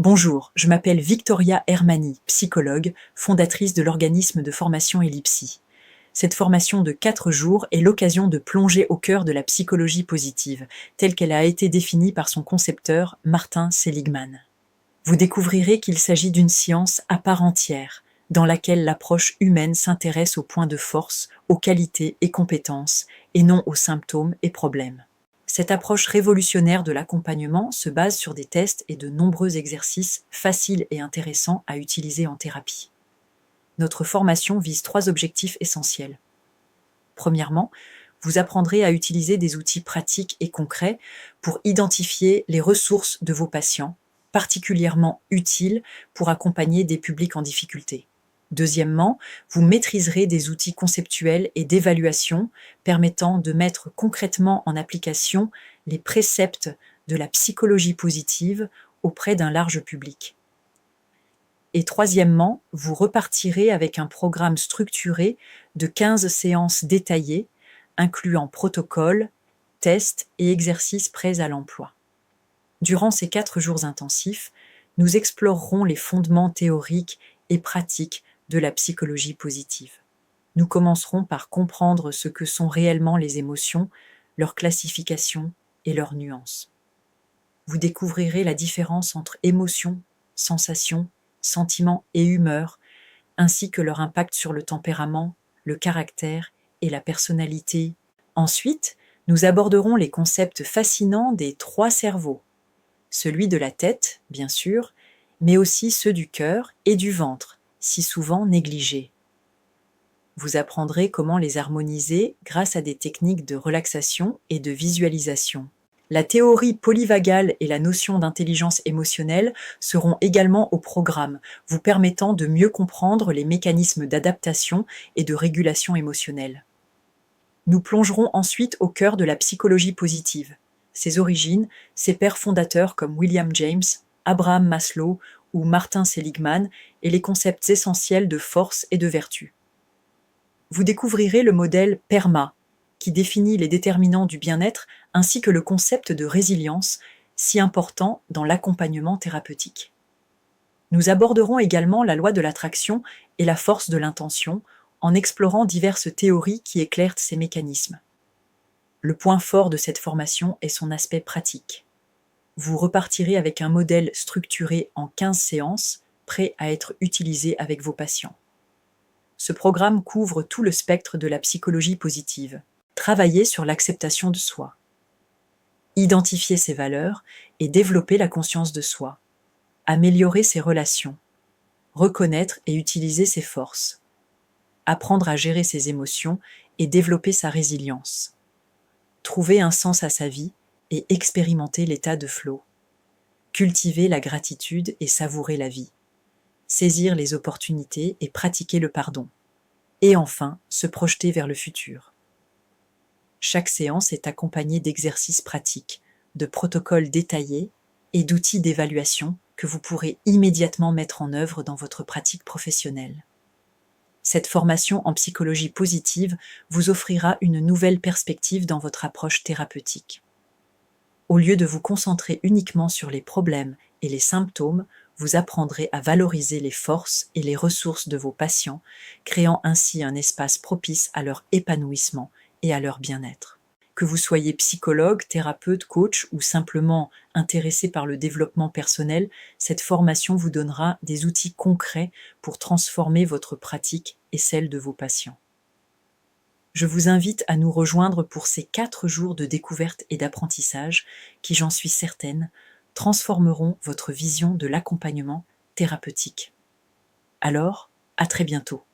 Bonjour, je m'appelle Victoria Hermani, psychologue, fondatrice de l'organisme de formation Ellipsi. Cette formation de 4 jours est l'occasion de plonger au cœur de la psychologie positive, telle qu'elle a été définie par son concepteur Martin Seligman. Vous découvrirez qu'il s'agit d'une science à part entière, dans laquelle l'approche humaine s'intéresse aux points de force, aux qualités et compétences, et non aux symptômes et problèmes. Cette approche révolutionnaire de l'accompagnement se base sur des tests et de nombreux exercices faciles et intéressants à utiliser en thérapie. Notre formation vise 3 objectifs essentiels. Premièrement, vous apprendrez à utiliser des outils pratiques et concrets pour identifier les ressources de vos patients, particulièrement utiles pour accompagner des publics en difficulté. Deuxièmement, vous maîtriserez des outils conceptuels et d'évaluation permettant de mettre concrètement en application les préceptes de la psychologie positive auprès d'un large public. Et troisièmement, vous repartirez avec un programme structuré de 15 séances détaillées, incluant protocoles, tests et exercices prêts à l'emploi. Durant ces 4 jours intensifs, nous explorerons les fondements théoriques et pratiques de la psychologie positive. Nous commencerons par comprendre ce que sont réellement les émotions, leur classification et leurs nuances. Vous découvrirez la différence entre émotions, sensations, sentiments et humeurs, ainsi que leur impact sur le tempérament, le caractère et la personnalité. Ensuite, nous aborderons les concepts fascinants des 3 cerveaux, celui de la tête, bien sûr, mais aussi ceux du cœur et du ventre, si souvent négligés. Vous apprendrez comment les harmoniser grâce à des techniques de relaxation et de visualisation. La théorie polyvagale et la notion d'intelligence émotionnelle seront également au programme, vous permettant de mieux comprendre les mécanismes d'adaptation et de régulation émotionnelle. Nous plongerons ensuite au cœur de la psychologie positive, ses origines, ses pères fondateurs comme William James, Abraham Maslow ou Martin Seligman et les concepts essentiels de force et de vertu. Vous découvrirez le modèle PERMA, qui définit les déterminants du bien-être ainsi que le concept de résilience, si important dans l'accompagnement thérapeutique. Nous aborderons également la loi de l'attraction et la force de l'intention en explorant diverses théories qui éclairent ces mécanismes. Le point fort de cette formation est son aspect pratique. Vous repartirez avec un modèle structuré en 15 séances, prêt à être utilisé avec vos patients. Ce programme couvre tout le spectre de la psychologie positive. Travailler sur l'acceptation de soi, identifier ses valeurs et développer la conscience de soi, améliorer ses relations, reconnaître et utiliser ses forces, apprendre à gérer ses émotions et développer sa résilience, trouver un sens à sa vie et expérimenter l'état de flow, cultiver la gratitude et savourer la vie, saisir les opportunités et pratiquer le pardon, et enfin se projeter vers le futur. Chaque séance est accompagnée d'exercices pratiques, de protocoles détaillés et d'outils d'évaluation que vous pourrez immédiatement mettre en œuvre dans votre pratique professionnelle. Cette formation en psychologie positive vous offrira une nouvelle perspective dans votre approche thérapeutique. Au lieu de vous concentrer uniquement sur les problèmes et les symptômes, vous apprendrez à valoriser les forces et les ressources de vos patients, créant ainsi un espace propice à leur épanouissement et à leur bien-être. Que vous soyez psychologue, thérapeute, coach ou simplement intéressé par le développement personnel, cette formation vous donnera des outils concrets pour transformer votre pratique et celle de vos patients. Je vous invite à nous rejoindre pour ces 4 jours de découverte et d'apprentissage qui, j'en suis certaine, transformeront votre vision de l'accompagnement thérapeutique. Alors, à très bientôt.